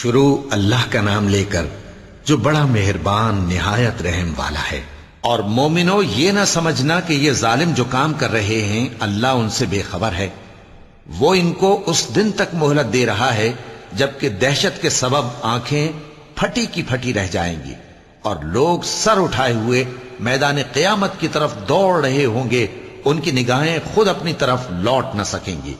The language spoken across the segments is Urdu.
شروع اللہ کا نام لے کر جو بڑا مہربان نہایت رحم والا ہے۔ اور مومنو، یہ نہ سمجھنا کہ یہ ظالم جو کام کر رہے ہیں اللہ ان سے بے خبر ہے۔ وہ ان کو اس دن تک مہلت دے رہا ہے جبکہ دہشت کے سبب آنکھیں پھٹی کی پھٹی رہ جائیں گی اور لوگ سر اٹھائے ہوئے میدان قیامت کی طرف دوڑ رہے ہوں گے۔ ان کی نگاہیں خود اپنی طرف لوٹ نہ سکیں گی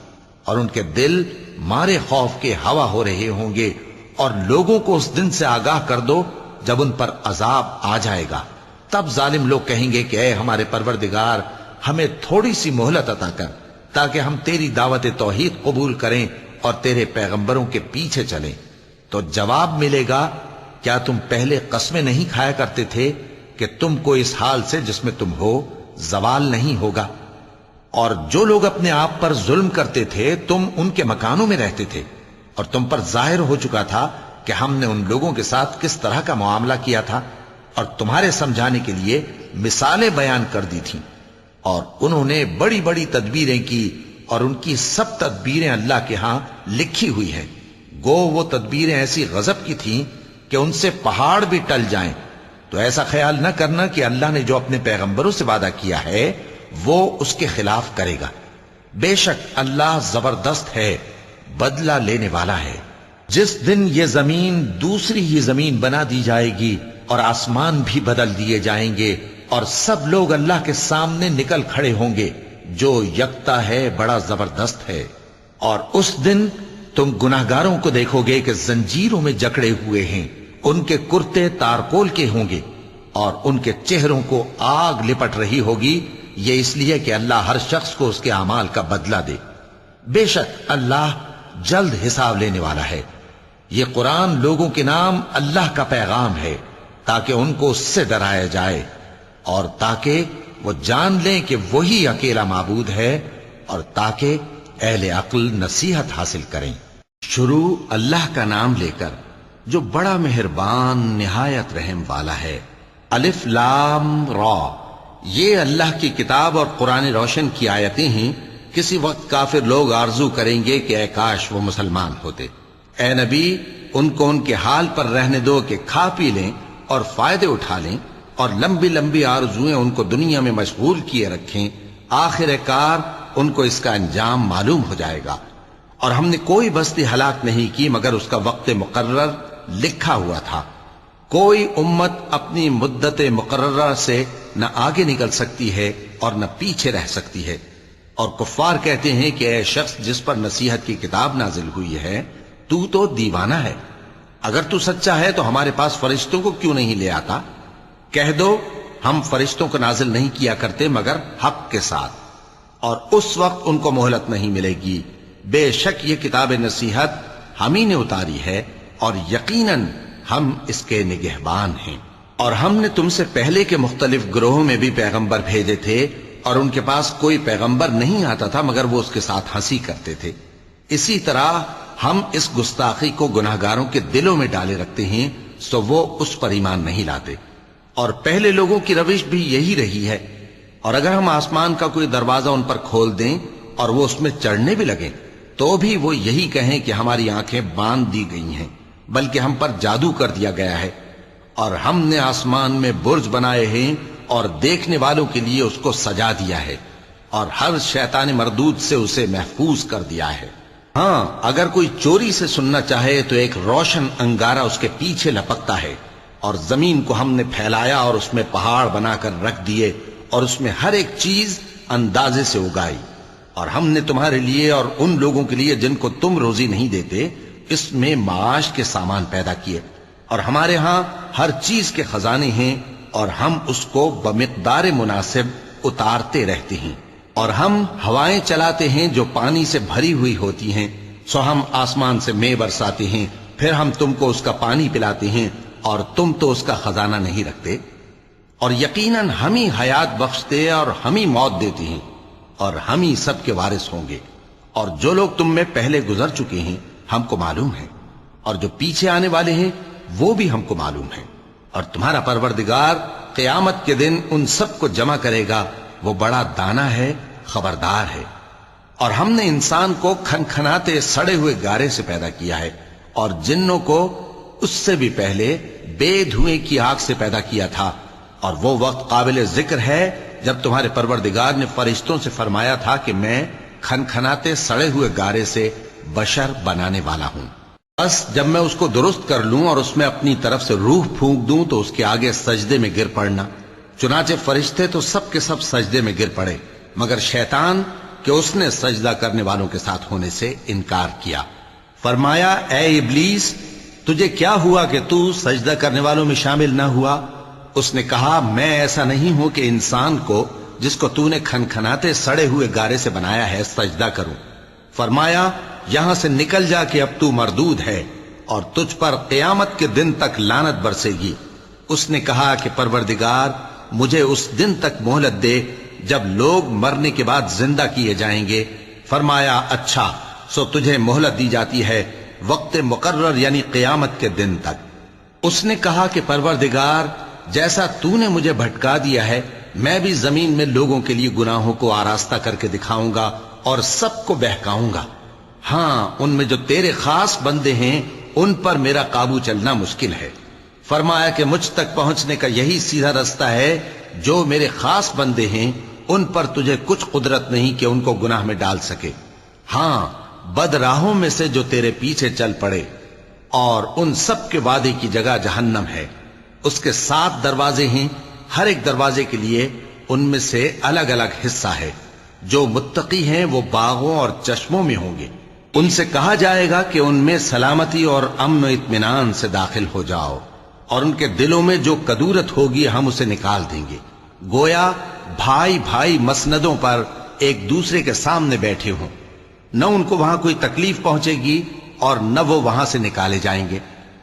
اور ان کے دل مارے خوف کے ہوا ہو رہے ہوں گے۔ اور لوگوں کو اس دن سے آگاہ کر دو جب ان پر عذاب آ جائے گا۔ تب ظالم لوگ کہیں گے کہ اے ہمارے پروردگار، ہمیں تھوڑی سی مہلت عطا کر تاکہ ہم تیری دعوت توحید قبول کریں اور تیرے پیغمبروں کے پیچھے چلیں۔ تو جواب ملے گا، کیا تم پہلے قسمیں نہیں کھایا کرتے تھے کہ تم کو اس حال سے جس میں تم ہو زوال نہیں ہوگا؟ اور جو لوگ اپنے آپ پر ظلم کرتے تھے تم ان کے مکانوں میں رہتے تھے، اور تم پر ظاہر ہو چکا تھا کہ ہم نے ان لوگوں کے ساتھ کس طرح کا معاملہ کیا تھا، اور تمہارے سمجھانے کے لیے مثالیں بیان کر دی تھیں۔ اور انہوں نے بڑی بڑی تدبیریں کی، اور ان کی سب تدبیریں اللہ کے ہاں لکھی ہوئی ہیں۔ گو وہ تدبیریں ایسی غضب کی تھیں کہ ان سے پہاڑ بھی ٹل جائیں۔ تو ایسا خیال نہ کرنا کہ اللہ نے جو اپنے پیغمبروں سے وعدہ کیا ہے وہ اس کے خلاف کرے گا۔ بے شک اللہ زبردست ہے، بدلہ لینے والا ہے۔ جس دن یہ زمین دوسری ہی زمین بنا دی جائے گی اور آسمان بھی بدل دیے جائیں گے اور سب لوگ اللہ کے سامنے نکل کھڑے ہوں گے جو یکتا ہے، بڑا زبردست ہے۔ اور اس دن تم گناہگاروں کو دیکھو گے کہ زنجیروں میں جکڑے ہوئے ہیں، ان کے کرتے تارکول کے ہوں گے اور ان کے چہروں کو آگ لپٹ رہی ہوگی۔ یہ اس لیے کہ اللہ ہر شخص کو اس کے اعمال کا بدلہ دے۔ بے شک اللہ جلد حساب لینے والا ہے۔ یہ قرآن لوگوں کے نام اللہ کا پیغام ہے تاکہ ان کو اس سے ڈرایا جائے اور تاکہ وہ جان لیں کہ وہی اکیلا معبود ہے، اور تاکہ اہل عقل نصیحت حاصل کریں۔ شروع اللہ کا نام لے کر جو بڑا مہربان نہایت رحم والا ہے۔ الف لام را، یہ اللہ کی کتاب اور قرآن روشن کی آیتیں ہیں۔ کسی وقت کافر لوگ آرزو کریں گے کہ اے کاش وہ مسلمان ہوتے۔ اے نبی، ان کو ان کے حال پر رہنے دو کہ کھا پی لیں اور فائدے اٹھا لیں، اور لمبی لمبی آرزویں ان کو دنیا میں مشغول کیے رکھیں۔ آخر کار ان کو اس کا انجام معلوم ہو جائے گا۔ اور ہم نے کوئی بستی ہلاک نہیں کی مگر اس کا وقت مقرر لکھا ہوا تھا۔ کوئی امت اپنی مدت مقررہ سے نہ آگے نکل سکتی ہے اور نہ پیچھے رہ سکتی ہے۔ اور کفار کہتے ہیں کہ اے شخص جس پر نصیحت کی کتاب نازل ہوئی ہے تو دیوانہ ہے، اگر تو سچا ہے تو ہمارے پاس فرشتوں کو کیوں نہیں لے آتا؟ کہہ دو ہم فرشتوں کو نازل نہیں کیا کرتے مگر حق کے ساتھ، اور اس وقت ان کو مہلت نہیں ملے گی۔ بے شک یہ کتاب نصیحت ہم ہی نے اتاری ہے اور یقیناً ہم اس کے نگہبان ہیں۔ اور ہم نے تم سے پہلے کے مختلف گروہوں میں بھی پیغمبر بھیجے تھے، اور ان کے پاس کوئی پیغمبر نہیں آتا تھا مگر وہ اس کے ساتھ ہنسی کرتے تھے۔ اسی طرح ہم اس گستاخی کو گناہگاروں کے دلوں میں ڈالے رکھتے ہیں سو وہ اس پر ایمان نہیں لاتے۔ اور پہلے لوگوں کی روش بھی یہی رہی ہے۔ اور اگر ہم آسمان کا کوئی دروازہ ان پر کھول دیں اور وہ اس میں چڑھنے بھی لگیں تو بھی وہ یہی کہیں کہ ہماری آنکھیں باندھ دی گئی ہیں، بلکہ ہم پر جادو کر دیا گیا ہے۔ اور ہم نے آسمان میں برج بنائے ہیں اور دیکھنے والوں کے لیے اس کو سجا دیا ہے، اور ہر شیطان مردود سے اسے محفوظ کر دیا ہے۔ ہاں، اگر کوئی چوری سے سننا چاہے تو ایک روشن انگارہ اس کے پیچھے لپکتا ہے، اور زمین کو ہم نے پھیلایا اور اس میں پہاڑ بنا کر رکھ دیے اور اس میں ہر ایک چیز اندازے سے اگائی۔ اور ہم نے تمہارے لیے اور ان لوگوں کے لیے جن کو تم روزی نہیں دیتے اس میں معاش کے سامان پیدا کیے، اور ہمارے ہاں ہر چیز کے خزانے ہیں، اور ہم اس کو بمقدار مناسب اتارتے رہتے ہیں۔ اور ہم ہوائیں چلاتے ہیں جو پانی سے بھری ہوئی ہوتی ہیں، سو ہم آسمان سے مے برساتے ہیں، پھر ہم تم کو اس کا پانی پلاتے ہیں اور تم تو اس کا خزانہ نہیں رکھتے۔ اور یقیناً ہم ہی حیات بخشتے اور ہم ہی موت دیتے ہیں، اور ہم ہی سب کے وارث ہوں گے۔ اور جو لوگ تم میں پہلے گزر چکے ہیں ہم کو معلوم ہے، اور جو پیچھے آنے والے ہیں وہ بھی ہم کو معلوم ہے۔ اور تمہارا پروردگار قیامت کے دن ان سب کو جمع کرے گا، وہ بڑا دانا ہے، خبردار ہے۔ اور ہم نے انسان کو کھنکھناتے سڑے ہوئے گارے سے پیدا کیا ہے، اور جنوں کو اس سے بھی پہلے بے دھوئیں کی آگ سے پیدا کیا تھا، اور وہ وقت قابل ذکر ہے جب تمہارے پروردگار نے فرشتوں سے فرمایا تھا کہ میں کھنکھناتے سڑے ہوئے گارے سے بشر بنانے والا ہوں، بس جب میں اس کو درست کر لوں اور اس میں اپنی طرف سے روح پھونک دوں تو اس کے آگے سجدے میں گر پڑنا۔ چنانچہ فرشتے تو سب کے سب سجدے میں گر پڑے مگر شیطان کہ اس نے سجدہ کرنے والوں کے ساتھ ہونے سے انکار کیا۔ فرمایا اے ابلیس، تجھے کیا ہوا کہ تو سجدہ کرنے والوں میں شامل نہ ہوا؟ اس نے کہا میں ایسا نہیں ہوں کہ انسان کو جس کو تو نے کھنکھناتے سڑے ہوئے گارے سے بنایا ہے سجدہ کروں۔ فرمایا یہاں سے نکل جا کہ اب تو مردود ہے اور تجھ پر قیامت کے دن تک لعنت برسے گی۔ اس نے کہا کہ پروردگار مجھے اس دن تک مہلت دے جب لوگ مرنے کے بعد زندہ کیے جائیں گے۔ فرمایا اچھا، سو تجھے مہلت دی جاتی ہے وقت مقرر یعنی قیامت کے دن تک۔ اس نے کہا کہ پروردگار جیسا تو نے مجھے بھٹکا دیا ہے میں بھی زمین میں لوگوں کے لیے گناہوں کو آراستہ کر کے دکھاؤں گا اور سب کو بہکاؤں گا۔ ہاں ان میں جو تیرے خاص بندے ہیں ان پر میرا قابو چلنا مشکل ہے۔ فرمایا کہ مجھ تک پہنچنے کا یہی سیدھا رستہ ہے، جو میرے خاص بندے ہیں ان پر تجھے کچھ قدرت نہیں کہ ان کو گناہ میں ڈال سکے۔ ہاں بد راہوں میں سے جو تیرے پیچھے چل پڑے، اور ان سب کے وعدے کی جگہ جہنم ہے، اس کے 7 دروازے ہیں، ہر ایک دروازے کے لیے ان میں سے الگ الگ حصہ ہے۔ جو متقی ہیں وہ باغوں اور چشموں میں ہوں گے، ان سے کہا جائے گا کہ ان میں سلامتی اور امن و اطمینان سے داخل ہو جاؤ، اور ان کے دلوں میں جو کدورت ہوگی ہم اسے نکال دیں گے، گویا بھائی بھائی مسندوں پر ایک دوسرے کے سامنے بیٹھے ہوں، نہ ان کو وہاں کوئی تکلیف پہنچے گی اور نہ وہ وہاں سے نکالے جائیں گے۔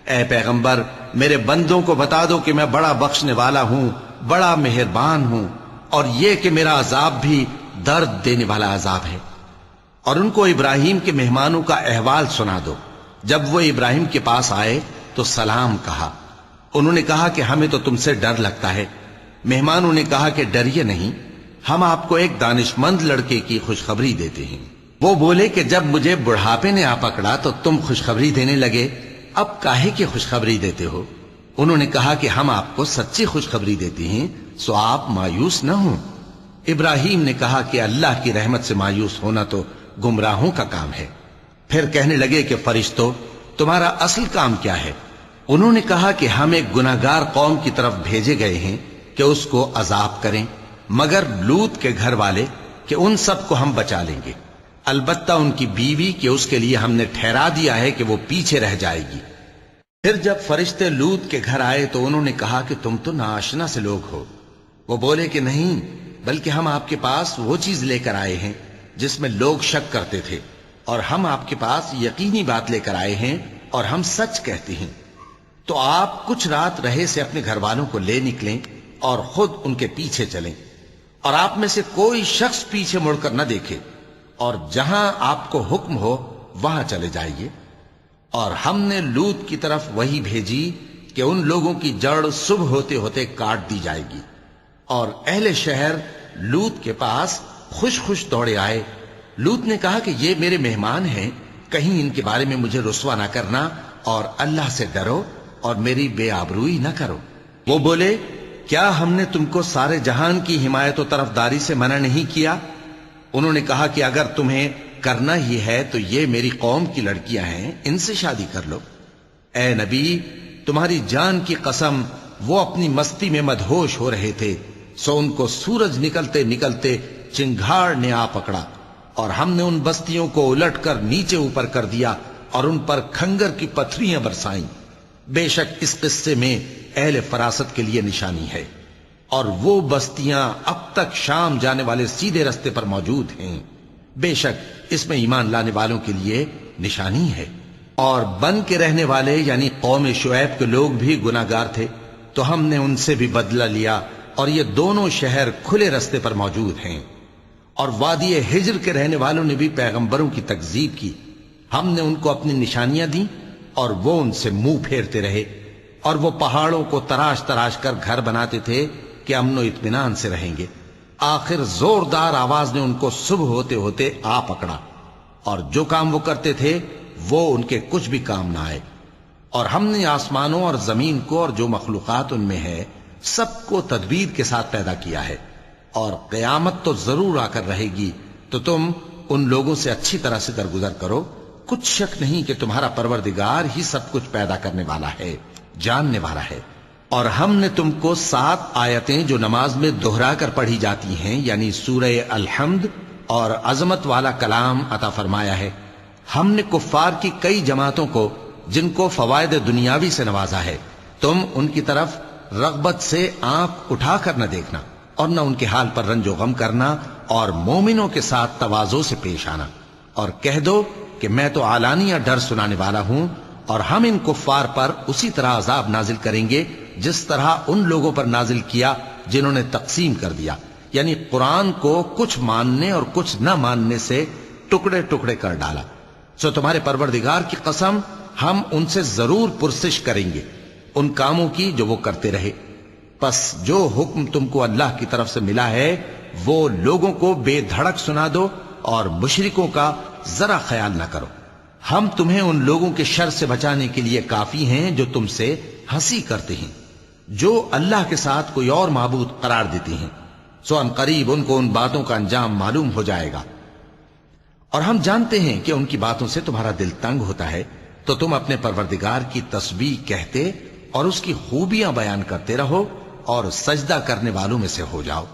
اے پیغمبر میرے بندوں کو بتا دو کہ میں بڑا بخشنے والا ہوں، بڑا مہربان ہوں، اور یہ کہ میرا عذاب بھی درد دینے والا عذاب ہے۔ اور ان کو ابراہیم کے مہمانوں کا احوال سنا دو۔ جب وہ ابراہیم کے پاس آئے تو سلام کہا۔ انہوں نے کہا کہ ہمیں تو تم سے ڈر لگتا ہے۔ مہمانوں نے کہا کہ ڈریے نہیں، ہم آپ کو ایک دانش مند لڑکے کی خوشخبری دیتے ہیں۔ وہ بولے کہ جب مجھے بڑھاپے نے آ پکڑا تو تم خوشخبری دینے لگے، اب کاہے کی خوشخبری دیتے ہو؟ انہوں نے کہا کہ ہم آپ کو سچی خوشخبری دیتے ہیں، سو آپ مایوس نہ ہوں۔ ابراہیم نے کہا کہ اللہ کی رحمت سے مایوس ہونا تو گمراہوں کا کام ہے۔ پھر کہنے لگے کہ فرشتوں تمہارا اصل کام کیا ہے؟ انہوں نے کہا کہ ہم ایک گناہگار قوم کی طرف بھیجے گئے ہیں کہ اس کو عذاب کریں، مگر لوط کے گھر والے کہ ان سب کو ہم بچا لیں گے، البتہ ان کی بیوی کہ اس کے لیے ہم نے ٹھہرا دیا ہے کہ وہ پیچھے رہ جائے گی۔ پھر جب فرشتے لوط کے گھر آئے تو انہوں نے کہا کہ تم تو ناآشنا سے لوگ ہو۔ وہ بولے کہ نہیں، بلکہ ہم آپ کے پاس وہ چیز لے کر آئے ہیں جس میں لوگ شک کرتے تھے، اور ہم آپ کے پاس یقینی بات لے کر آئے ہیں اور ہم سچ کہتے ہیں۔ تو آپ کچھ رات رہے سے اپنے گھر والوں کو لے نکلیں اور خود ان کے پیچھے چلیں، اور آپ میں سے کوئی شخص پیچھے مڑ کر نہ دیکھے، اور جہاں آپ کو حکم ہو وہاں چلے جائیے۔ اور ہم نے لوط کی طرف وہی بھیجی کہ ان لوگوں کی جڑ صبح ہوتے ہوتے کاٹ دی جائے گی۔ اور اہل شہر لوط کے پاس خوش خوش دوڑے آئے۔ لوط نے کہا کہ یہ میرے مہمان ہیں، کہیں ان کے بارے میں مجھے رسوا نہ کرنا، اور اللہ سے ڈرو اور میری بے آبروئی نہ کرو۔ وہ بولے کیا ہم نے تم کو سارے جہان کی حمایت و طرفداری سے منع نہیں کیا؟ انہوں نے کہا کہ اگر تمہیں کرنا ہی ہے تو یہ میری قوم کی لڑکیاں ہیں، ان سے شادی کر لو۔ اے نبی تمہاری جان کی قسم وہ اپنی مستی میں مدہوش ہو رہے تھے، سو ان کو سورج نکلتے نکلتے چنگھاڑ نے آ پکڑا، اور ہم نے ان بستیوں کو الٹ کر نیچے اوپر کر دیا اور ان پر کھنگر کی پتھریاں برسائیں۔ بے شک اس قصے میں اہل فراست کے لیے نشانی ہے، اور وہ بستیاں اب تک شام جانے والے سیدھے رستے پر موجود ہیں۔ بے شک اس میں ایمان لانے والوں کے لیے نشانی ہے۔ اور بن کے رہنے والے یعنی قوم شعیب کے لوگ بھی گناہگار تھے، تو ہم نے ان سے بھی بدلہ لیا، اور یہ دونوں شہر کھلے رستے پر موجود ہیں۔ اور وادی ہجر کے رہنے والوں نے بھی پیغمبروں کی تکذیب کی، ہم نے ان کو اپنی نشانیاں دیں اور وہ ان سے منہ پھیرتے رہے، اور وہ پہاڑوں کو تراش تراش کر گھر بناتے تھے کہ امن و اطمینان سے رہیں گے۔ آخر زوردار آواز نے ان کو صبح ہوتے ہوتے آ پکڑا، اور جو کام وہ کرتے تھے وہ ان کے کچھ بھی کام نہ آئے۔ اور ہم نے آسمانوں اور زمین کو اور جو مخلوقات ان میں ہے سب کو تدبیر کے ساتھ پیدا کیا ہے، اور قیامت تو ضرور آ کر رہے گی، تو تم ان لوگوں سے اچھی طرح سے درگزر کرو۔ کچھ شک نہیں کہ تمہارا پروردگار ہی سب کچھ پیدا کرنے والا ہے، جاننے والا ہے۔ اور ہم نے تم کو 7 آیتیں جو نماز میں دہرا کر پڑھی جاتی ہیں، یعنی سورہ الحمد اور عظمت والا کلام عطا فرمایا ہے۔ ہم نے کفار کی کئی جماعتوں کو جن کو فوائد دنیاوی سے نوازا ہے، تم ان کی طرف رغبت سے آنکھ اٹھا کر نہ دیکھنا اور نہ ان کے حال پر رنج و غم کرنا، اور مومنوں کے ساتھ تواضع سے پیش آنا، اور کہہ دو کہ میں تو علانیہ ڈر سنانے والا ہوں، اور ہم ان کفار پر اسی طرح عذاب نازل کریں گے جس طرح ان لوگوں پر نازل کیا جنہوں نے تقسیم کر دیا، یعنی قرآن کو کچھ ماننے اور کچھ نہ ماننے سے ٹکڑے ٹکڑے کر ڈالا۔ سو تمہارے پروردگار کی قسم، ہم ان سے ضرور پرسش کریں گے ان کاموں کی جو وہ کرتے رہے۔ پس جو حکم تم کو اللہ کی طرف سے ملا ہے وہ لوگوں کو بے دھڑک سنا دو، اور مشرکوں کا ذرا خیال نہ کرو۔ ہم تمہیں ان لوگوں کے شر سے بچانے کے لیے کافی ہیں جو تم سے ہنسی کرتے ہیں، جو اللہ کے ساتھ کوئی اور معبود قرار دیتے ہیں، سو ان قریب ان کو ان باتوں کا انجام معلوم ہو جائے گا۔ اور ہم جانتے ہیں کہ ان کی باتوں سے تمہارا دل تنگ ہوتا ہے، تو تم اپنے پروردگار کی تسبیح کہتے اور اس کی خوبیاں بیان کرتے رہو، اور سجدہ کرنے والوں میں سے ہو جاؤ،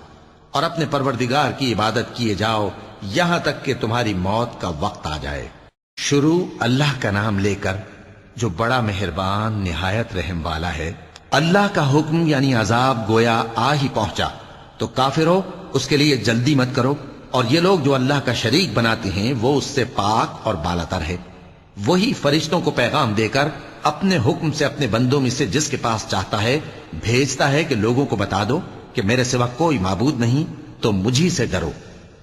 اور اپنے پروردگار کی عبادت کیے جاؤ یہاں تک کہ تمہاری موت کا وقت آ جائے۔ شروع اللہ کا نام لے کر جو بڑا مہربان نہایت رحم والا ہے۔ اللہ کا حکم یعنی عذاب گویا آ ہی پہنچا، تو کافرو اس کے لیے جلدی مت کرو، اور یہ لوگ جو اللہ کا شریک بناتے ہیں وہ اس سے پاک اور بالاتر ہے۔ وہی فرشتوں کو پیغام دے کر اپنے حکم سے اپنے بندوں میں سے جس کے پاس چاہتا ہے بھیجتا ہے کہ لوگوں کو بتا دو کہ میرے سوا کوئی معبود نہیں، تو مجھی سے ڈرو۔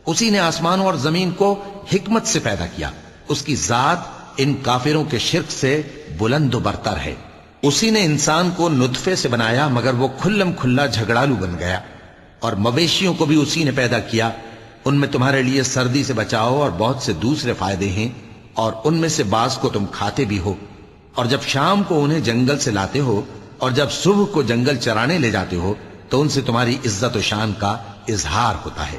اسی نے آسمانوں اور زمین کو حکمت سے پیدا کیا، اس کی ذات ان کافروں کے شرک سے بلند و برتر ہے۔ اسی نے انسان کو نطفے سے بنایا مگر وہ کھلم کھلا جھگڑالو بن گیا، اور مویشیوں کو بھی اسی نے پیدا کیا، ان میں تمہارے لیے سردی سے بچاؤ اور بہت سے دوسرے فائدے ہیں، اور ان میں سے بعض کو تم کھاتے بھی ہو۔ اور جب شام کو انہیں جنگل سے لاتے ہو اور جب صبح کو جنگل چرانے لے جاتے ہو تو ان سے تمہاری عزت و شان کا اظہار ہوتا ہے۔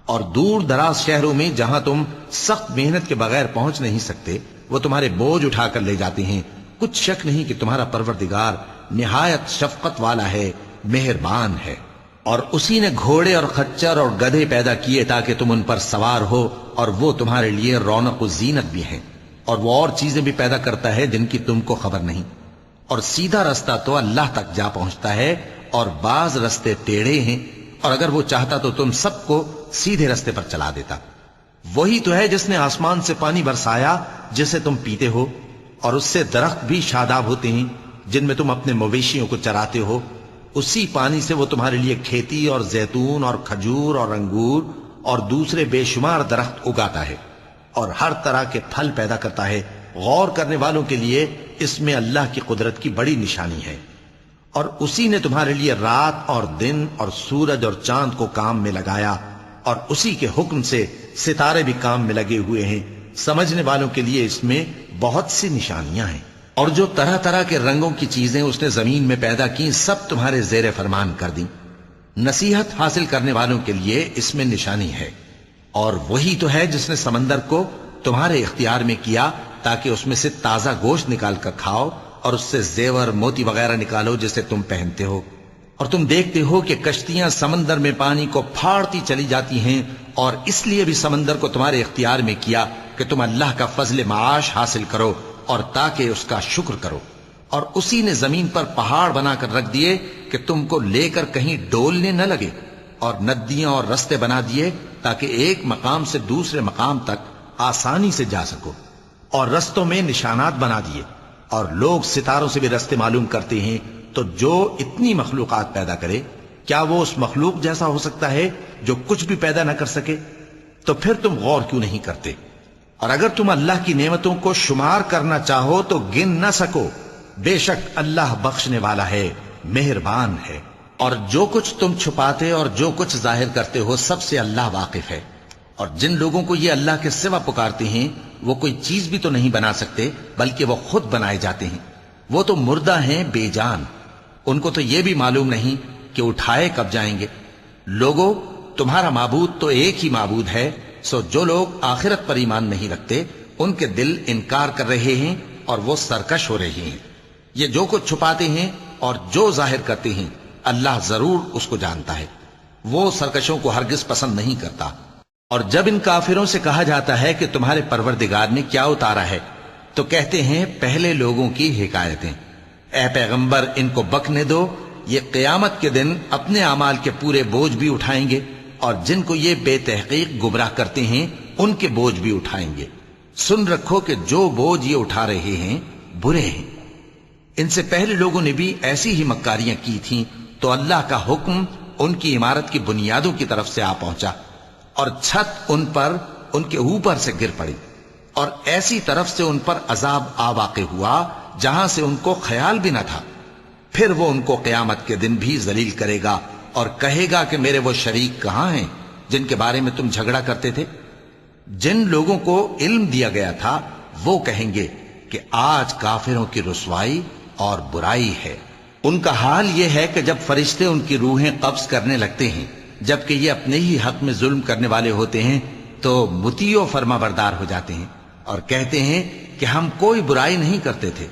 اور دور دراز شہروں میں جہاں تم سخت محنت کے بغیر پہنچ نہیں سکتے وہ تمہارے بوجھ اٹھا کر لے جاتے ہیں۔ کچھ شک نہیں کہ تمہارا پروردگار نہایت شفقت والا ہے، مہربان ہے۔ اور اسی نے گھوڑے اور خچر اور گدھے پیدا کیے تاکہ تم ان پر سوار ہو، اور وہ تمہارے لیے رونق و زینت بھی ہیں۔ اور وہ اور چیزیں بھی پیدا کرتا ہے جن کی تم کو خبر نہیں۔ اور سیدھا رستہ تو اللہ تک جا پہنچتا ہے، اور بعض رستے ٹیڑھے ہیں، اور اگر وہ چاہتا تو تم سب کو سیدھے رستے پر چلا دیتا۔ وہی تو ہے جس نے آسمان سے پانی برسایا جسے تم پیتے ہو، اور اس سے درخت بھی شاداب ہوتے ہیں جن میں تم اپنے مویشیوں کو چراتے ہو۔ اسی پانی سے وہ تمہارے لیے کھیتی اور زیتون اور کھجور اور انگور اور دوسرے بے شمار درخت اگاتا ہے، اور ہر طرح کے پھل پیدا کرتا ہے۔ غور کرنے والوں کے لیے اس میں اللہ کی قدرت کی بڑی نشانی ہے۔ اور اسی نے تمہارے لیے رات اور دن اور سورج اور چاند کو کام میں لگایا، اور اسی کے حکم سے ستارے بھی کام میں لگے ہوئے ہیں۔ سمجھنے والوں کے لیے اس میں بہت سی نشانیاں ہیں۔ اور جو طرح طرح کے رنگوں کی چیزیں اس نے زمین میں پیدا کی سب تمہارے زیر فرمان کر دیں۔ نصیحت حاصل کرنے والوں کے لیے اس میں نشانی ہے۔ اور وہی تو ہے جس نے سمندر کو تمہارے اختیار میں کیا تاکہ اس میں سے تازہ گوشت نکال کر کھاؤ، اور اس سے زیور موتی وغیرہ نکالو جسے تم پہنتے ہو۔ اور تم دیکھتے ہو کہ کشتیاں سمندر میں پانی کو پھاڑتی چلی جاتی ہیں، اور اس لیے بھی سمندر کو تمہارے اختیار میں کیا کہ تم اللہ کا فضل معاش حاصل کرو اور تاکہ اس کا شکر کرو۔ اور اسی نے زمین پر پہاڑ بنا کر رکھ دیے کہ تم کو لے کر کہیں ڈولنے نہ لگے، اور ندیاں اور رستے بنا دیے تاکہ ایک مقام سے دوسرے مقام تک آسانی سے جا سکو، اور رستوں میں نشانات بنا دیے۔ اور لوگ ستاروں سے بھی رستے معلوم کرتے ہیں، تو جو اتنی مخلوقات پیدا کرے کیا وہ اس مخلوق جیسا ہو سکتا ہے جو کچھ بھی پیدا نہ کر سکے؟ تو پھر تم غور کیوں نہیں کرتے؟ اور اگر تم اللہ کی نعمتوں کو شمار کرنا چاہو تو گن نہ سکو۔ بے شک اللہ بخشنے والا ہے، مہربان ہے۔ اور جو کچھ تم چھپاتے اور جو کچھ ظاہر کرتے ہو سب سے اللہ واقف ہے۔ اور جن لوگوں کو یہ اللہ کے سوا پکارتے ہیں وہ کوئی چیز بھی تو نہیں بنا سکتے بلکہ وہ خود بنائے جاتے ہیں. وہ تو مردہ ہیں بے جان، ان کو تو یہ بھی معلوم نہیں کہ اٹھائے کب جائیں گے. لوگوں، تمہارا معبود تو ایک ہی معبود ہے، سو جو لوگ آخرت پر ایمان نہیں رکھتے ان کے دل انکار کر رہے ہیں اور وہ سرکش ہو رہے ہیں. یہ جو کچھ چھپاتے ہیں اور جو ظاہر کرتے ہیں اللہ ضرور اس کو جانتا ہے. وہ سرکشوں کو ہرگز پسند نہیں کرتا. اور جب ان کافروں سے کہا جاتا ہے کہ تمہارے پروردگار نے کیا اتارا ہے تو کہتے ہیں پہلے لوگوں کی حکایتیں. اے پیغمبر ان کو بکنے دو، یہ قیامت کے دن اپنے اعمال کے پورے بوجھ بھی اٹھائیں گے اور جن کو یہ بے تحقیق گمراہ کرتے ہیں ان کے بوجھ بھی اٹھائیں گے. سن رکھو کہ جو بوجھ یہ اٹھا رہے ہیں برے ہیں. ان سے پہلے لوگوں نے بھی ایسی ہی مکاریاں کی تھیں تو اللہ کا حکم ان کی عمارت کی بنیادوں کی طرف سے آ پہنچا اور چھت ان پر ان کے اوپر سے گر پڑی، اور ایسی طرف سے ان پر عذاب آ واقع ہوا جہاں سے ان کو خیال بھی نہ تھا. پھر وہ ان کو قیامت کے دن بھی ذلیل کرے گا اور کہے گا کہ میرے وہ شریک کہاں ہیں جن کے بارے میں تم جھگڑا کرتے تھے. جن لوگوں کو علم دیا گیا تھا وہ کہیں گے کہ آج کافروں کی رسوائی اور برائی ہے. ان کا حال یہ ہے کہ جب فرشتے ان کی روحیں قبض کرنے لگتے ہیں جبکہ یہ اپنے ہی حق میں ظلم کرنے والے ہوتے ہیں تو مطیع و فرما بردار ہو جاتے ہیں اور کہتے ہیں کہ ہم کوئی برائی نہیں کرتے تھے.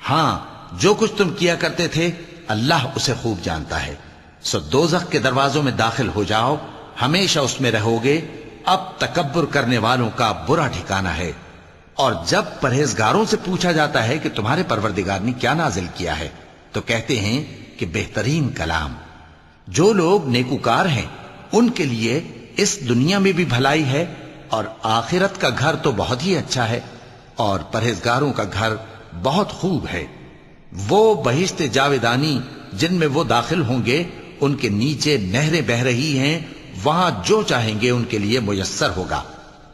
ہاں، جو کچھ تم کیا کرتے تھے اللہ اسے خوب جانتا ہے. سو دوزخ کے دروازوں میں داخل ہو جاؤ، ہمیشہ اس میں رہو گے. اب تکبر کرنے والوں کا برا ٹھکانہ ہے. اور جب پرہیزگاروں سے پوچھا جاتا ہے کہ تمہارے پروردگار نے کیا نازل کیا ہے تو کہتے ہیں کہ بہترین کلام. جو لوگ نیکوکار ہیں ان کے لیے اس دنیا میں بھی بھلائی ہے اور آخرت کا گھر تو بہت ہی اچھا ہے، اور پرہیزگاروں کا گھر بہت خوب ہے. وہ بہشت جاویدانی جن میں وہ داخل ہوں گے ان کے نیچے نہریں بہہ رہی ہیں، وہاں جو چاہیں گے ان کے لیے میسر ہوگا.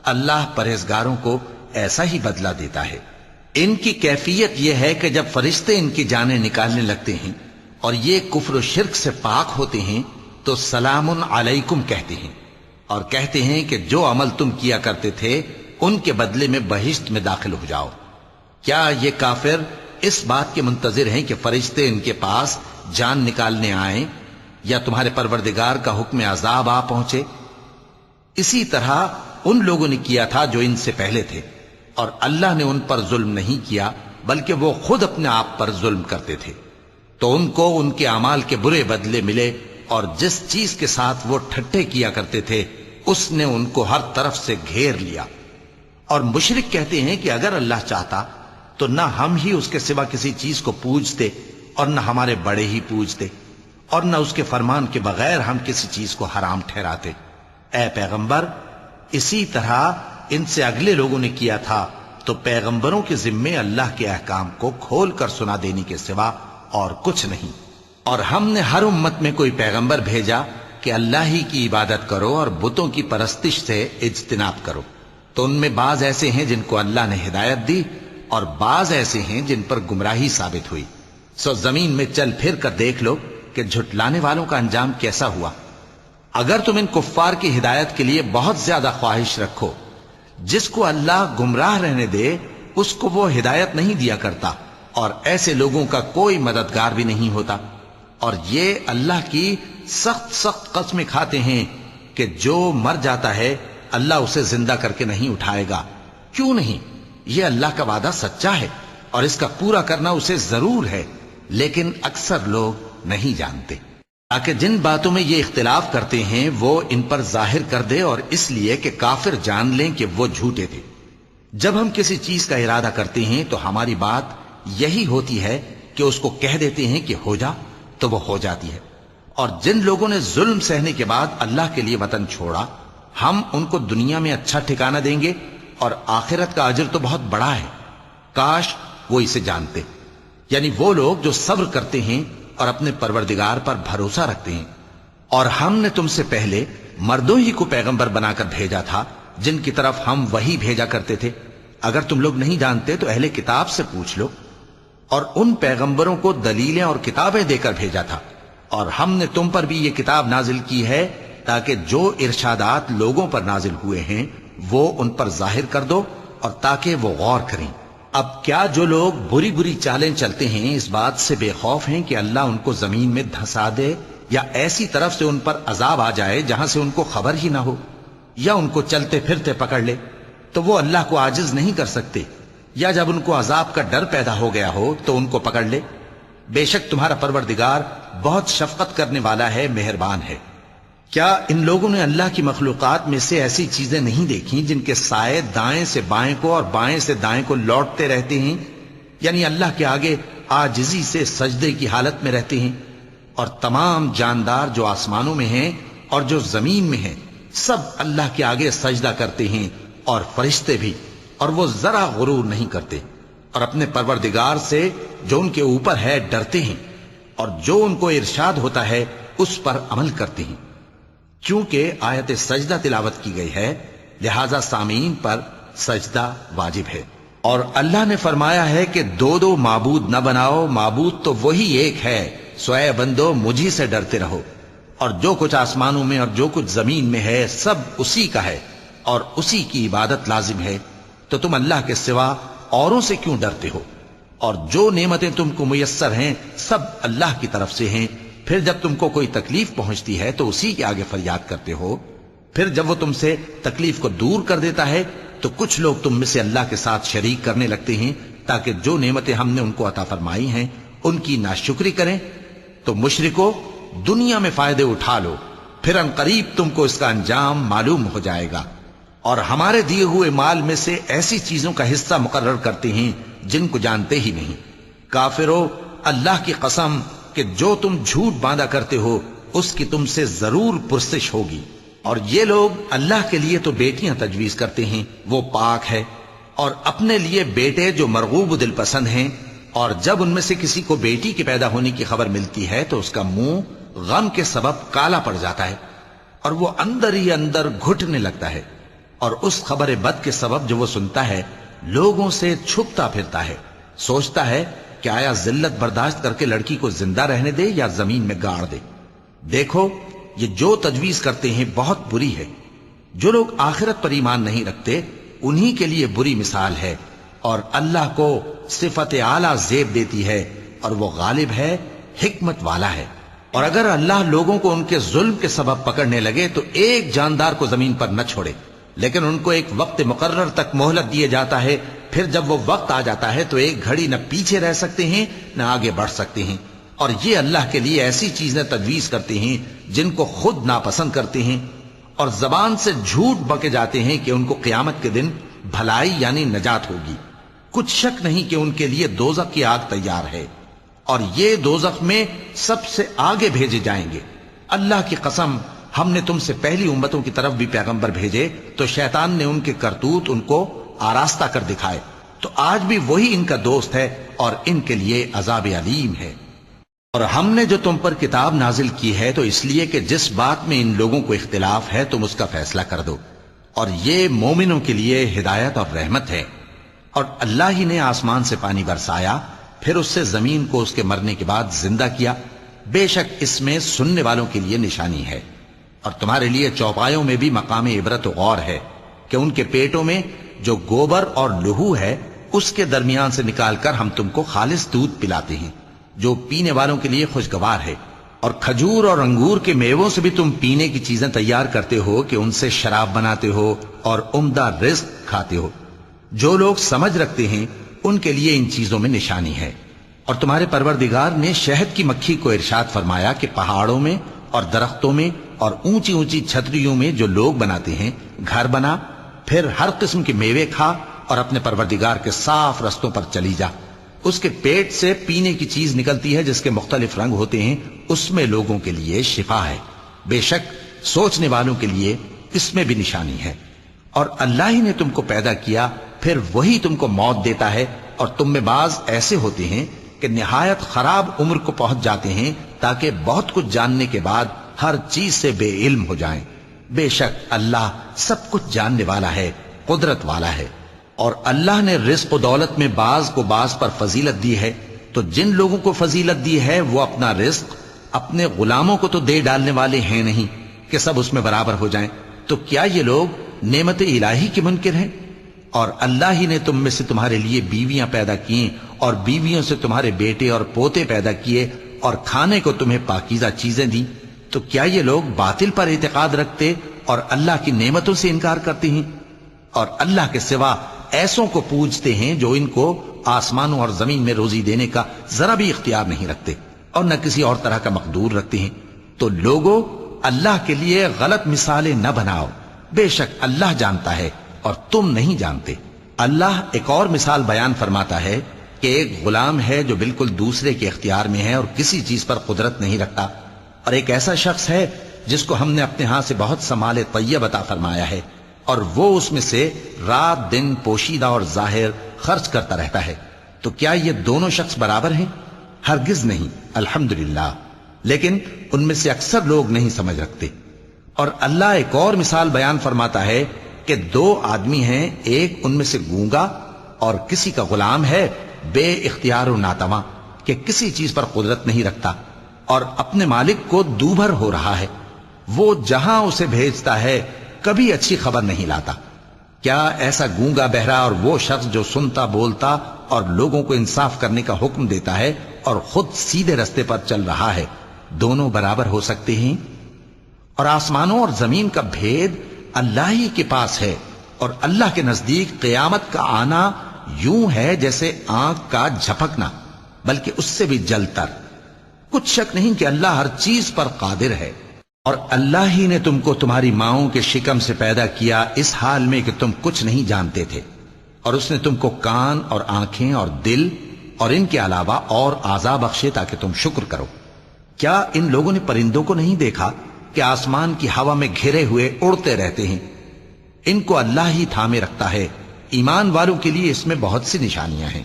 اللہ پرہیزگاروں کو ایسا ہی بدلہ دیتا ہے. ان کی کیفیت یہ ہے کہ جب فرشتے ان کی جانیں نکالنے لگتے ہیں اور یہ کفر و شرک سے پاک ہوتے ہیں تو سلام علیکم کہتے ہیں اور کہتے ہیں کہ جو عمل تم کیا کرتے تھے ان کے بدلے میں بہشت میں داخل ہو جاؤ. کیا یہ کافر اس بات کے منتظر ہیں کہ فرشتے ان کے پاس جان نکالنے آئیں یا تمہارے پروردگار کا حکم عذاب آ پہنچے؟ اسی طرح ان لوگوں نے کیا تھا جو ان سے پہلے تھے، اور اللہ نے ان پر ظلم نہیں کیا بلکہ وہ خود اپنے آپ پر ظلم کرتے تھے. تو ان کو ان کے اعمال کے برے بدلے ملے، اور جس چیز کے ساتھ وہ ٹھٹھے کیا کرتے تھے اس نے ان کو ہر طرف سے گھیر لیا. اور مشرک کہتے ہیں کہ اگر اللہ چاہتا تو نہ ہم ہی اس کے سوا کسی چیز کو پوجتے اور نہ ہمارے بڑے ہی پوجتے، اور نہ اس کے فرمان کے بغیر ہم کسی چیز کو حرام ٹھہراتے. اے پیغمبر، اسی طرح ان سے اگلے لوگوں نے کیا تھا، تو پیغمبروں کے ذمے اللہ کے احکام کو کھول کر سنا دینے کے سوا اور کچھ نہیں. اور ہم نے ہر امت میں کوئی پیغمبر بھیجا کہ اللہ ہی کی عبادت کرو اور بتوں کی پرستش سے اجتناب کرو. تو ان میں بعض ایسے ہیں جن کو اللہ نے ہدایت دی اور بعض ایسے ہیں جن پر گمراہی ثابت ہوئی. سو زمین میں چل پھر کر دیکھ لو کہ جھٹلانے والوں کا انجام کیسا ہوا. اگر تم ان کفار کی ہدایت کے لیے بہت زیادہ خواہش رکھو، جس کو اللہ گمراہ رہنے دے اس کو وہ ہدایت نہیں دیا کرتا، اور ایسے لوگوں کا کوئی مددگار بھی نہیں ہوتا. اور یہ اللہ کی سخت سخت قسمیں کھاتے ہیں کہ جو مر جاتا ہے اللہ اسے زندہ کر کے نہیں اٹھائے گا. کیوں نہیں؟ یہ اللہ کا وعدہ سچا ہے اور اس کا پورا کرنا اسے ضرور ہے، لیکن اکثر لوگ نہیں جانتے. تاکہ جن باتوں میں یہ اختلاف کرتے ہیں وہ ان پر ظاہر کر دے، اور اس لیے کہ کافر جان لیں کہ وہ جھوٹے تھے. جب ہم کسی چیز کا ارادہ کرتے ہیں تو ہماری بات یہی ہوتی ہے کہ اس کو کہہ دیتے ہیں کہ ہو جا تو وہ ہو جاتی ہے. اور جن لوگوں نے ظلم سہنے کے بعد اللہ کے لیے وطن چھوڑا، ہم ان کو دنیا میں اچھا ٹھکانہ دیں گے اور آخرت کا اجر تو بہت بڑا ہے. کاش وہ اسے جانتے. یعنی وہ لوگ جو صبر کرتے ہیں اور اپنے پروردگار پر بھروسہ رکھتے ہیں. اور ہم نے تم سے پہلے مردوں ہی کو پیغمبر بنا کر بھیجا تھا جن کی طرف ہم وحی بھیجا کرتے تھے. اگر تم لوگ نہیں جانتے تو اہل کتاب سے پوچھ لو. اور ان پیغمبروں کو دلیلیں اور کتابیں دے کر بھیجا تھا، اور ہم نے تم پر بھی یہ کتاب نازل کی ہے تاکہ جو ارشادات لوگوں پر نازل ہوئے ہیں وہ ان پر ظاہر کر دو اور تاکہ وہ غور کریں۔ اب کیا جو لوگ بری بری چالیں چلتے ہیں اس بات سے بے خوف ہیں کہ اللہ ان کو زمین میں دھسا دے یا ایسی طرف سے ان پر عذاب آ جائے جہاں سے ان کو خبر ہی نہ ہو، یا ان کو چلتے پھرتے پکڑ لے تو وہ اللہ کو عاجز نہیں کر سکتے، یا جب ان کو عذاب کا ڈر پیدا ہو گیا ہو تو ان کو پکڑ لے؟ بے شک تمہارا پروردگار بہت شفقت کرنے والا ہے، مہربان ہے۔ کیا ان لوگوں نے اللہ کی مخلوقات میں سے ایسی چیزیں نہیں دیکھی جن کے سائے دائیں سے بائیں کو اور بائیں سے دائیں کو لوٹتے رہتے ہیں، یعنی اللہ کے آگے عاجزی سے سجدے کی حالت میں رہتے ہیں؟ اور تمام جاندار جو آسمانوں میں ہیں اور جو زمین میں ہیں سب اللہ کے آگے سجدہ کرتے ہیں، اور فرشتے بھی، اور وہ ذرا غرور نہیں کرتے، اور اپنے پروردگار سے جو ان کے اوپر ہے ڈرتے ہیں، اور جو ان کو ارشاد ہوتا ہے اس پر عمل کرتے ہیں۔ چونکہ آیت سجدہ تلاوت کی گئی ہے لہذا سامعین پر سجدہ واجب ہے۔ اور اللہ نے فرمایا ہے کہ دو دو معبود نہ بناؤ، معبود تو وہی ایک ہے، سو اے بندو مجھی سے ڈرتے رہو، اور جو کچھ آسمانوں میں اور جو کچھ زمین میں ہے سب اسی کا ہے اور اسی کی عبادت لازم ہے، تو تم اللہ کے سوا اوروں سے کیوں ڈرتے ہو؟ اور جو نعمتیں تم کو میسر ہیں سب اللہ کی طرف سے ہیں، پھر جب تم کو کوئی تکلیف پہنچتی ہے تو اسی کے آگے فریاد کرتے ہو، پھر جب وہ تم سے تکلیف کو دور کر دیتا ہے تو کچھ لوگ تم میں سے اللہ کے ساتھ شریک کرنے لگتے ہیں تاکہ جو نعمتیں ہم نے ان کو عطا فرمائی ہیں ان کی ناشکری کریں۔ تو مشرکو دنیا میں فائدے اٹھا لو، پھر ان قریب تم کو اس کا انجام معلوم ہو جائے گا، اور ہمارے دیے ہوئے مال میں سے ایسی چیزوں کا حصہ مقرر کرتے ہیں جن کو جانتے ہی نہیں۔ کافرو اللہ کی قسم کہ جو تم جھوٹ باندھا کرتے ہو اس کی تم سے ضرور پرسش ہوگی۔ اور یہ لوگ اللہ کے لیے تو بیٹیاں تجویز کرتے ہیں، وہ پاک ہے، اور اپنے لیے بیٹے جو مرغوب دل پسند ہیں، اور جب ان میں سے کسی کو بیٹی کے پیدا ہونے کی خبر ملتی ہے تو اس کا منہ غم کے سبب کالا پڑ جاتا ہے اور وہ اندر ہی اندر گھٹنے لگتا ہے، اور اس خبر بد کے سبب جو وہ سنتا ہے لوگوں سے چھپتا پھرتا ہے، سوچتا ہے کہ آیا ذلت برداشت کر کے لڑکی کو زندہ رہنے دے یا زمین میں گاڑ دے۔ دیکھو یہ جو تجویز کرتے ہیں بہت بری ہے۔ جو لوگ آخرت پر ایمان نہیں رکھتے انہی کے لیے بری مثال ہے، اور اللہ کو صفت اعلیٰ زیب دیتی ہے اور وہ غالب ہے، حکمت والا ہے۔ اور اگر اللہ لوگوں کو ان کے ظلم کے سبب پکڑنے لگے تو ایک جاندار کو زمین پر نہ چھوڑے، لیکن ان کو ایک وقت مقرر تک مہلت دیے جاتا ہے، پھر جب وہ وقت آ جاتا ہے تو ایک گھڑی نہ پیچھے رہ سکتے ہیں نہ آگے بڑھ سکتے ہیں۔ اور یہ اللہ کے لیے ایسی چیزیں تجویز کرتے ہیں جن کو خود ناپسند کرتے ہیں، اور زبان سے جھوٹ بکے جاتے ہیں کہ ان کو قیامت کے دن بھلائی یعنی نجات ہوگی۔ کچھ شک نہیں کہ ان کے لیے دوزخ کی آگ تیار ہے، اور یہ دوزخ میں سب سے آگے بھیجے جائیں گے۔ اللہ کی قسم ہم نے تم سے پہلی امتوں کی طرف بھی پیغمبر بھیجے تو شیطان نے ان کے کرتوت ان کو آراستہ کر دکھائے، تو آج بھی وہی ان کا دوست ہے اور ان کے لیے عذاب علیم ہے۔ اور ہم نے جو تم پر کتاب نازل کی ہے تو اس لیے کہ جس بات میں ان لوگوں کو اختلاف ہے تم اس کا فیصلہ کر دو، اور یہ مومنوں کے لیے ہدایت اور رحمت ہے۔ اور اللہ ہی نے آسمان سے پانی برسایا، پھر اس سے زمین کو اس کے مرنے کے بعد زندہ کیا، بے شک اس میں سننے والوں کے لیے نشانی ہے۔ اور تمہارے لیے چوپایوں میں بھی مقام عبرت و غور ہے کہ ان کے پیٹوں میں جو گوبر اور لہو ہے اس کے درمیان سے نکال کر ہم تم کو خالص دودھ پلاتے ہیں جو پینے والوں کے لیے خوشگوار ہے، اور کھجور اور انگور کے میووں سے بھی تم پینے کی چیزیں تیار کرتے ہو کہ ان سے شراب بناتے ہو اور عمدہ رزق کھاتے ہو۔ جو لوگ سمجھ رکھتے ہیں ان کے لیے ان چیزوں میں نشانی ہے۔ اور تمہارے پروردگار نے شہد کی مکھی کو ارشاد فرمایا کہ پہاڑوں میں اور درختوں میں اور اونچی اونچی چھتریوں میں جو لوگ بناتے ہیں گھر بنا، پھر ہر قسم کے میوے کھا اور اپنے پروردگار کے صاف رستوں پر چلی جا۔ اس کے پیٹ سے پینے کی چیز نکلتی ہے جس کے مختلف رنگ ہوتے ہیں، اس میں لوگوں کے لیے شفا ہے، بے شک سوچنے والوں کے لیے اس میں بھی نشانی ہے۔ اور اللہ ہی نے تم کو پیدا کیا، پھر وہی تم کو موت دیتا ہے، اور تم میں بعض ایسے ہوتے ہیں کہ نہایت خراب عمر کو پہنچ جاتے ہیں تاکہ بہت کچھ جاننے کے بعد ہر چیز سے بے علم ہو جائیں۔ بے شک اللہ سب کچھ جاننے والا ہے، قدرت والا ہے۔ اور اللہ نے رزق و دولت میں بعض کو بعض پر فضیلت دی ہے، تو جن لوگوں کو فضیلت دی ہے وہ اپنا رزق اپنے غلاموں کو تو دے ڈالنے والے ہیں نہیں، کہ سب اس میں برابر ہو جائیں، تو کیا یہ لوگ نعمت الہی کے منکر ہیں؟ اور اللہ ہی نے تم میں سے تمہارے لیے بیویاں پیدا کی اور بیویوں سے تمہارے بیٹے اور پوتے پیدا کیے اور کھانے کو تمہیں پاکیزہ چیزیں دیں، تو کیا یہ لوگ باطل پر اعتقاد رکھتے اور اللہ کی نعمتوں سے انکار کرتے ہیں؟ اور اللہ کے سوا ایسوں کو پوجتے ہیں جو ان کو آسمانوں اور زمین میں روزی دینے کا ذرا بھی اختیار نہیں رکھتے اور نہ کسی اور طرح کا مقدور رکھتے ہیں۔ تو لوگوں، اللہ کے لیے غلط مثالیں نہ بناؤ، بے شک اللہ جانتا ہے اور تم نہیں جانتے۔ اللہ ایک اور مثال بیان فرماتا ہے کہ ایک غلام ہے جو بالکل دوسرے کے اختیار میں ہے اور کسی چیز پر قدرت نہیں رکھتا، اور ایک ایسا شخص ہے جس کو ہم نے اپنے ہاں سے بہت سا مال طیب عطا فرمایا ہے اور وہ اس میں سے رات دن پوشیدہ اور ظاہر خرچ کرتا رہتا ہے، تو کیا یہ دونوں شخص برابر ہیں؟ ہرگز نہیں، الحمدللہ، لیکن ان میں سے اکثر لوگ نہیں سمجھ رکھتے۔ اور اللہ ایک اور مثال بیان فرماتا ہے کہ دو آدمی ہیں، ایک ان میں سے گونگا اور کسی کا غلام ہے بے اختیار و ناتواں کہ کسی چیز پر قدرت نہیں رکھتا اور اپنے مالک کو دوبھر ہو رہا ہے، وہ جہاں اسے بھیجتا ہے کبھی اچھی خبر نہیں لاتا۔ کیا ایسا گونگا بہرا اور وہ شخص جو سنتا بولتا اور لوگوں کو انصاف کرنے کا حکم دیتا ہے اور خود سیدھے رستے پر چل رہا ہے، دونوں برابر ہو سکتے ہیں؟ اور آسمانوں اور زمین کا بھید اللہ ہی کے پاس ہے، اور اللہ کے نزدیک قیامت کا آنا یوں ہے جیسے آنکھ کا جھپکنا، بلکہ اس سے بھی جل تر۔ کچھ شک نہیں کہ اللہ ہر چیز پر قادر ہے۔ اور اللہ ہی نے تم کو تمہاری ماؤں کے شکم سے پیدا کیا اس حال میں کہ تم کچھ نہیں جانتے تھے، اور اس نے تم کو کان اور آنکھیں اور دل اور ان کے علاوہ اور اعضاء بخشے تاکہ تم شکر کرو۔ کیا ان لوگوں نے پرندوں کو نہیں دیکھا کہ آسمان کی ہوا میں گھرے ہوئے اڑتے رہتے ہیں؟ ان کو اللہ ہی تھامے رکھتا ہے۔ ایمان والوں کے لیے اس میں بہت سی نشانیاں ہیں۔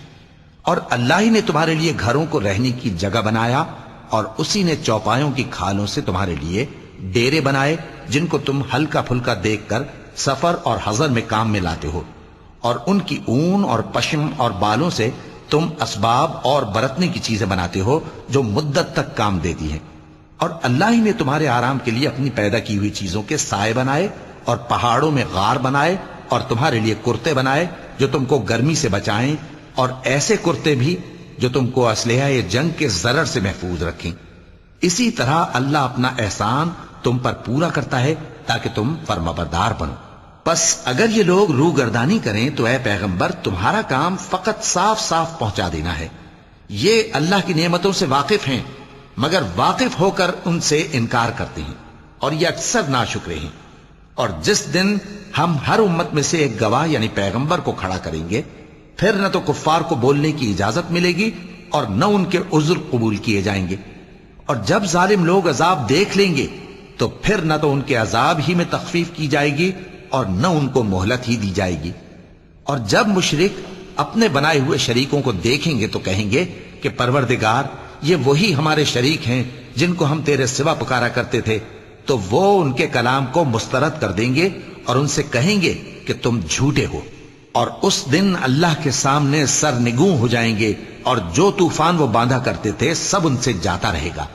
اور اللہ ہی نے تمہارے لیے گھروں کو رہنے کی جگہ بنایا، اور اسی نے چوپایوں کی کھالوں سے تمہارے لیے ڈیرے بنائے جن کو تم ہلکا پھلکا دیکھ کر سفر اور حضر میں کام میں لاتے ہو، اور ان کی اون اور پشم اور بالوں سے تم اسباب اور برتنے کی چیزیں بناتے ہو جو مدت تک کام دیتی ہیں۔ اور اللہ ہی نے تمہارے آرام کے لیے اپنی پیدا کی ہوئی چیزوں کے سائے بنائے اور پہاڑوں میں غار بنائے اور تمہارے لیے کرتے بنائے جو تم کو گرمی سے بچائیں، اور ایسے کرتے بھی جو تم کو اسلحہ جنگ کے ضرر سے محفوظ رکھیں۔ اسی طرح اللہ اپنا احسان تم پر پورا کرتا ہے تاکہ تم فرمانبردار بنو۔ پس اگر یہ لوگ روگردانی کریں تو اے پیغمبر تمہارا کام فقط صاف صاف پہنچا دینا ہے۔ یہ اللہ کی نعمتوں سے واقف ہیں مگر واقف ہو کر ان سے انکار کرتے ہیں، اور یہ اکثر ناشکرے ہیں۔ اور جس دن ہم ہر امت میں سے ایک گواہ یعنی پیغمبر کو کھڑا کریں گے، پھر نہ تو کفار کو بولنے کی اجازت ملے گی اور نہ ان کے عذر قبول کیے جائیں گے۔ اور جب ظالم لوگ عذاب دیکھ لیں گے تو پھر نہ تو ان کے عذاب ہی میں تخفیف کی جائے گی اور نہ ان کو مہلت ہی دی جائے گی۔ اور جب مشرک اپنے بنائے ہوئے شریکوں کو دیکھیں گے تو کہیں گے کہ پروردگار، یہ وہی ہمارے شریک ہیں جن کو ہم تیرے سوا پکارا کرتے تھے، تو وہ ان کے کلام کو مسترد کر دیں گے اور ان سے کہیں گے کہ تم جھوٹے ہو۔ اور اس دن اللہ کے سامنے سرنگوں ہو جائیں گے، اور جو طوفان وہ باندھا کرتے تھے سب ان سے جاتا رہے گا۔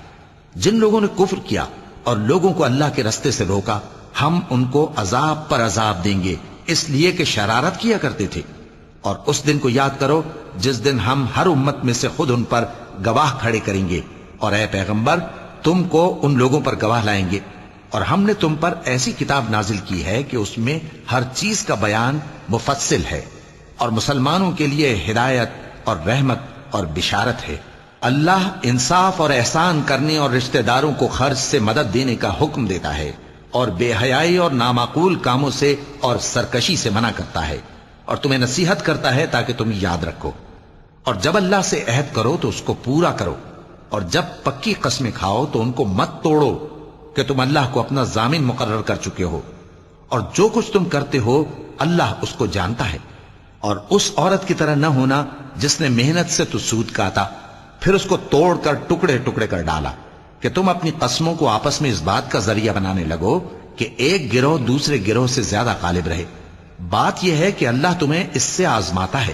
جن لوگوں نے کفر کیا اور لوگوں کو اللہ کے رستے سے روکا، ہم ان کو عذاب پر عذاب دیں گے اس لیے کہ شرارت کیا کرتے تھے۔ اور اس دن کو یاد کرو جس دن ہم ہر امت میں سے خود ان پر گواہ کھڑے کریں گے، اور اے پیغمبر تم کو ان لوگوں پر گواہ لائیں گے۔ اور ہم نے تم پر ایسی کتاب نازل کی ہے کہ اس میں ہر چیز کا بیان مفصل ہے، اور مسلمانوں کے لیے ہدایت اور رحمت اور بشارت ہے۔ اللہ انصاف اور احسان کرنے اور رشتہ داروں کو خرچ سے مدد دینے کا حکم دیتا ہے، اور بے حیائی اور نامعقول کاموں سے اور سرکشی سے منع کرتا ہے، اور تمہیں نصیحت کرتا ہے تاکہ تم یاد رکھو۔ اور جب اللہ سے عہد کرو تو اس کو پورا کرو، اور جب پکی قسمیں کھاؤ تو ان کو مت توڑو کہ تم اللہ کو اپنا ضامن مقرر کر چکے ہو، اور جو کچھ تم کرتے ہو اللہ اس کو جانتا ہے۔ اور اس عورت کی طرح نہ ہونا جس نے محنت سے تو سود کاتا پھر اس کو توڑ کر ٹکڑے ٹکڑے کر ڈالا، کہ تم اپنی قسموں کو آپس میں اس بات کا ذریعہ بنانے لگو کہ ایک گروہ دوسرے گروہ سے زیادہ غالب رہے۔ بات یہ ہے کہ اللہ تمہیں اس سے آزماتا ہے،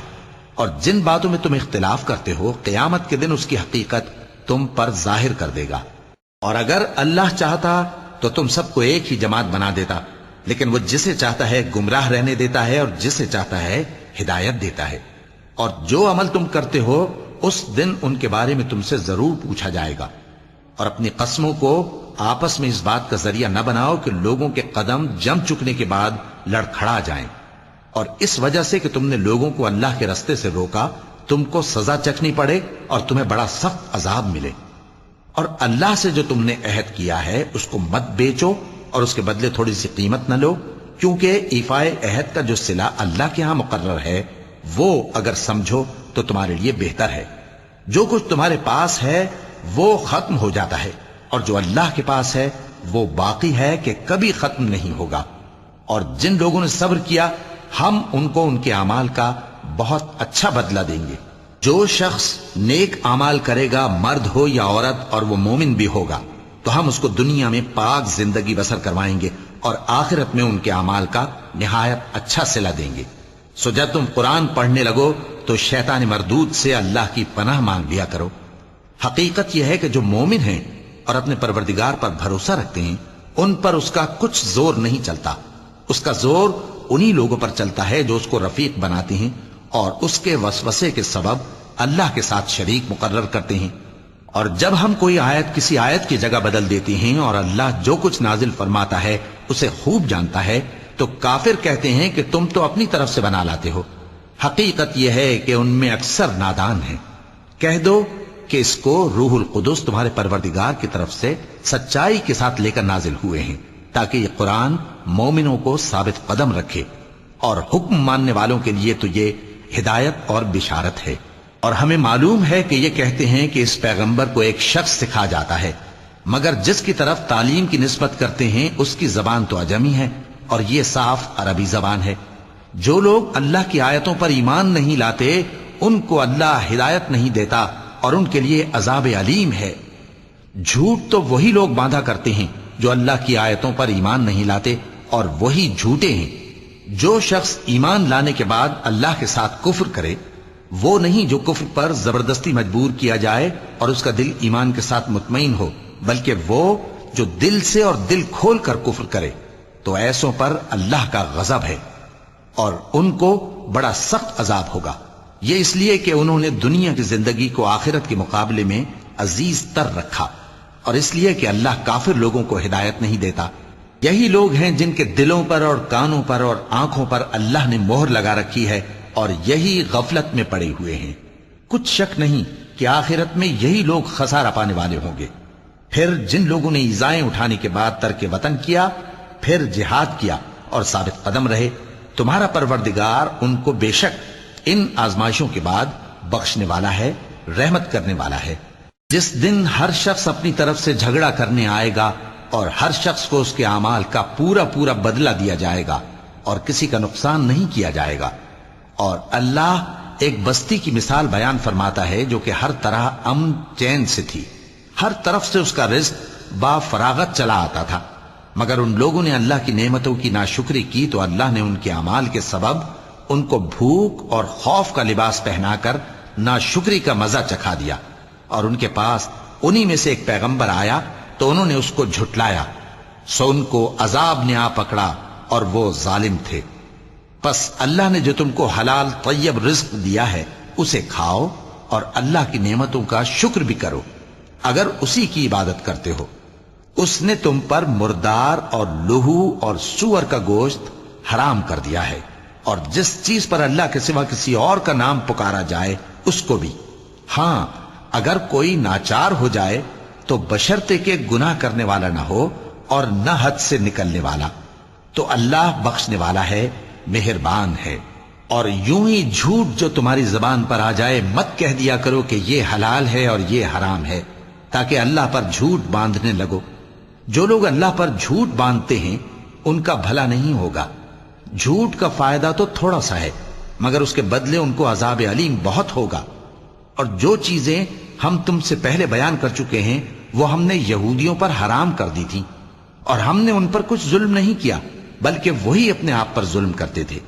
اور جن باتوں میں تم اختلاف کرتے ہو قیامت کے دن اس کی حقیقت تم پر ظاہر کر دے گا۔ اور اگر اللہ چاہتا تو تم سب کو ایک ہی جماعت بنا دیتا، لیکن وہ جسے چاہتا ہے گمراہ رہنے دیتا ہے اور جسے چاہتا ہے ہدایت دیتا ہے۔ اور جو عمل تم کرتے ہو اس دن ان کے بارے میں تم سے ضرور پوچھا جائے گا۔ اور اپنی قسموں کو آپس میں اس بات کا ذریعہ نہ بناؤ کہ لوگوں کے قدم جم چکنے کے بعد لڑکھڑا جائیں، اور اس وجہ سے کہ تم نے لوگوں کو اللہ کے رستے سے روکا تم کو سزا چکھنی پڑے اور تمہیں بڑا سخت عذاب ملے۔ اور اللہ سے جو تم نے عہد کیا ہے اس کو مت بیچو اور اس کے بدلے تھوڑی سی قیمت نہ لو، کیونکہ ایفائے عہد کا جو صلہ اللہ کے ہاں مقرر ہے وہ اگر سمجھو تو تمہارے لیے بہتر ہے۔ جو کچھ تمہارے پاس ہے وہ ختم ہو جاتا ہے، اور جو اللہ کے پاس ہے وہ باقی ہے کہ کبھی ختم نہیں ہوگا۔ اور جن لوگوں نے صبر کیا ہم ان کو ان کے اعمال کا بہت اچھا بدلہ دیں گے۔ جو شخص نیک اعمال کرے گا، مرد ہو یا عورت، اور وہ مومن بھی ہوگا، تو ہم اس کو دنیا میں پاک زندگی بسر کروائیں گے اور آخرت میں ان کے اعمال کا نہایت اچھا صلہ دیں گے۔ سو جب تم قرآن پڑھنے لگو تو شیطان مردود سے اللہ کی پناہ مانگ لیا کرو۔ حقیقت یہ ہے کہ جو مومن ہیں اور اپنے پروردگار پر بھروسہ رکھتے ہیں ان پر اس کا کچھ زور نہیں چلتا۔ اس کا زور انہی لوگوں پر چلتا ہے جو اس کو رفیق بناتے ہیں اور اس کے وسوسے کے سبب اللہ کے ساتھ شریک مقرر کرتے ہیں۔ اور جب ہم کوئی آیت کسی آیت کی جگہ بدل دیتے ہیں اور اللہ جو کچھ نازل فرماتا ہے اسے خوب جانتا ہے تو کافر کہتے ہیں کہ تم تو اپنی طرف سے بنا لاتے ہو۔ حقیقت یہ ہے کہ ان میں اکثر نادان ہیں۔ کہہ دو کہ اس کو روح القدس تمہارے پروردگار کی طرف سے سچائی کے ساتھ لے کر نازل ہوئے ہیں تاکہ یہ قرآن مومنوں کو ثابت قدم رکھے، اور حکم ماننے والوں کے لیے تو یہ ہدایت اور بشارت ہے۔ اور ہمیں معلوم ہے کہ یہ کہتے ہیں کہ اس پیغمبر کو ایک شخص سکھا جاتا ہے، مگر جس کی طرف تعلیم کی نسبت کرتے ہیں اس کی زبان تو عجمی ہے اور یہ صاف عربی زبان ہے۔ جو لوگ اللہ کی آیتوں پر ایمان نہیں لاتے ان کو اللہ ہدایت نہیں دیتا اور ان کے لیے عذاب علیم ہے۔ جھوٹ تو وہی لوگ باندھا کرتے ہیں جو اللہ کی آیتوں پر ایمان نہیں لاتے، اور وہی جھوٹے ہیں۔ جو شخص ایمان لانے کے بعد اللہ کے ساتھ کفر کرے وہ نہیں جو کفر پر زبردستی مجبور کیا جائے اور اس کا دل ایمان کے ساتھ مطمئن ہو، بلکہ وہ جو دل سے اور دل کھول کر کفر کرے، تو ایسوں پر اللہ کا غضب ہے اور ان کو بڑا سخت عذاب ہوگا۔ یہ اس لیے کہ انہوں نے دنیا کی زندگی کو آخرت کے مقابلے میں عزیز تر رکھا، اور اس لیے کہ اللہ کافر لوگوں کو ہدایت نہیں دیتا۔ یہی لوگ ہیں جن کے دلوں پر اور کانوں پر اور آنکھوں پر اللہ نے مہر لگا رکھی ہے، اور یہی غفلت میں پڑے ہوئے ہیں۔ کچھ شک نہیں کہ آخرت میں یہی لوگ خسارہ پانے والے ہوں گے۔ پھر جن لوگوں نے ایذائیں اٹھانے کے بعد ترک وطن کیا، پھر جہاد کیا اور ثابت قدم رہے، تمہارا پروردگار ان کو بے شک ان آزمائشوں کے بعد بخشنے والا ہے، رحمت کرنے والا ہے۔ جس دن ہر شخص اپنی طرف سے جھگڑا کرنے آئے گا اور ہر شخص کو اس کے اعمال کا پورا پورا بدلہ دیا جائے گا اور کسی کا نقصان نہیں کیا جائے گا۔ اور اللہ ایک بستی کی مثال بیان فرماتا ہے جو کہ ہر طرح امن چین سے تھی، ہر طرف سے اس کا رزق با فراغت چلا آتا تھا، مگر ان لوگوں نے اللہ کی نعمتوں کی ناشکری کی تو اللہ نے ان کے اعمال کے سبب ان کو بھوک اور خوف کا لباس پہنا کر ناشکری کا مزہ چکھا دیا۔ اور ان کے پاس انہی میں سے ایک پیغمبر آیا تو انہوں نے اس کو جھٹلایا، سو ان کو عذاب نے آ پکڑا اور وہ ظالم تھے۔ پس اللہ نے جو تم کو حلال طیب رزق دیا ہے اسے کھاؤ اور اللہ کی نعمتوں کا شکر بھی کرو اگر اسی کی عبادت کرتے ہو۔ اس نے تم پر مردار اور لہو اور سور کا گوشت حرام کر دیا ہے، اور جس چیز پر اللہ کے سوا کسی اور کا نام پکارا جائے اس کو بھی۔ ہاں اگر کوئی ناچار ہو جائے تو بشرطے کہ گناہ کرنے والا نہ ہو اور نہ حد سے نکلنے والا، تو اللہ بخشنے والا ہے، مہربان ہے۔ اور یوں ہی جھوٹ جو تمہاری زبان پر آ جائے مت کہہ دیا کرو کہ یہ حلال ہے اور یہ حرام ہے، تاکہ اللہ پر جھوٹ باندھنے لگو۔ جو لوگ اللہ پر جھوٹ باندھتے ہیں ان کا بھلا نہیں ہوگا۔ جھوٹ کا فائدہ تو تھوڑا سا ہے، مگر اس کے بدلے ان کو عذاب علیم بہت ہوگا۔ اور جو چیزیں ہم تم سے پہلے بیان کر چکے ہیں وہ ہم نے یہودیوں پر حرام کر دی تھیں، اور ہم نے ان پر کچھ ظلم نہیں کیا بلکہ وہی اپنے آپ پر ظلم کرتے تھے۔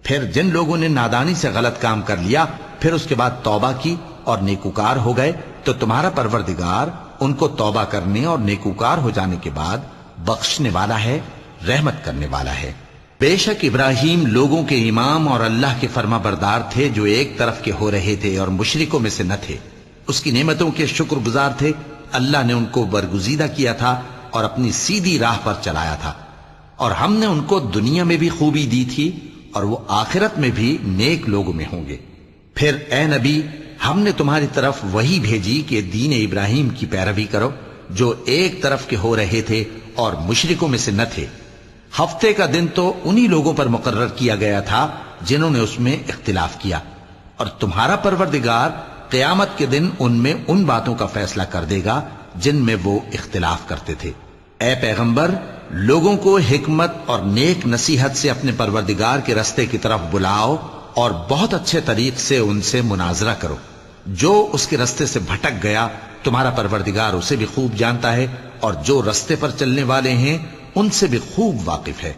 پھر جن لوگوں نے نادانی سے غلط کام کر لیا پھر اس کے بعد توبہ کی اور نیکوکار ہو گئے تو تمہارا پروردگار ان کو توبہ کرنے اور نیکوکار ہو جانے کے بعد بخشنے والا ہے، رحمت کرنے والا ہے۔ بے شک ابراہیم لوگوں کے امام اور اللہ کے فرما بردار تھے جو ایک طرف کے ہو رہے تھے اور مشرکوں میں سے نہ تھے۔ اس کی نعمتوں کے شکر گزار تھے۔ اللہ نے ان کو برگزیدہ کیا تھا اور اپنی سیدھی راہ پر چلایا تھا، اور ہم نے ان کو دنیا میں بھی خوبی دی تھی اور وہ آخرت میں بھی نیک لوگوں میں ہوں گے۔ پھر اے نبی، ہم نے تمہاری طرف وہی بھیجی کہ دین ابراہیم کی پیروی کرو جو ایک طرف کے ہو رہے تھے اور مشرکوں میں سے نہ تھے۔ ہفتے کا دن تو انہی لوگوں پر مقرر کیا گیا تھا جنہوں نے اس میں اختلاف کیا، اور تمہارا پروردگار قیامت کے دن ان میں ان باتوں کا فیصلہ کر دے گا جن میں وہ اختلاف کرتے تھے۔ اے پیغمبر، لوگوں کو حکمت اور نیک نصیحت سے اپنے پروردگار کے رستے کی طرف بلاؤ اور بہت اچھے طریق سے ان سے مناظرہ کرو۔ جو اس کے رستے سے بھٹک گیا تمہارا پروردگار اسے بھی خوب جانتا ہے، اور جو رستے پر چلنے والے ہیں ان سے بھی خوب واقف ہے۔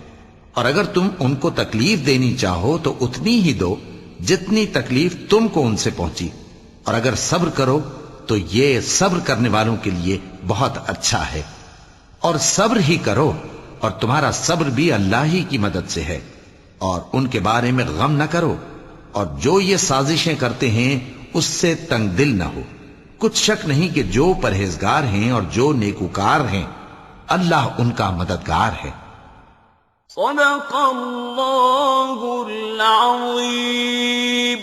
اور اگر تم ان کو تکلیف دینی چاہو تو اتنی ہی دو جتنی تکلیف تم کو ان سے پہنچی، اور اگر صبر کرو تو یہ صبر کرنے والوں کے لیے بہت اچھا ہے۔ اور صبر ہی کرو، اور تمہارا صبر بھی اللہ ہی کی مدد سے ہے، اور ان کے بارے میں غم نہ کرو، اور جو یہ سازشیں کرتے ہیں اس سے تنگ دل نہ ہو۔ کچھ شک نہیں کہ جو پرہیزگار ہیں اور جو نیکوکار ہیں اللہ ان کا مددگار ہے۔ صدق اللہ العظیم۔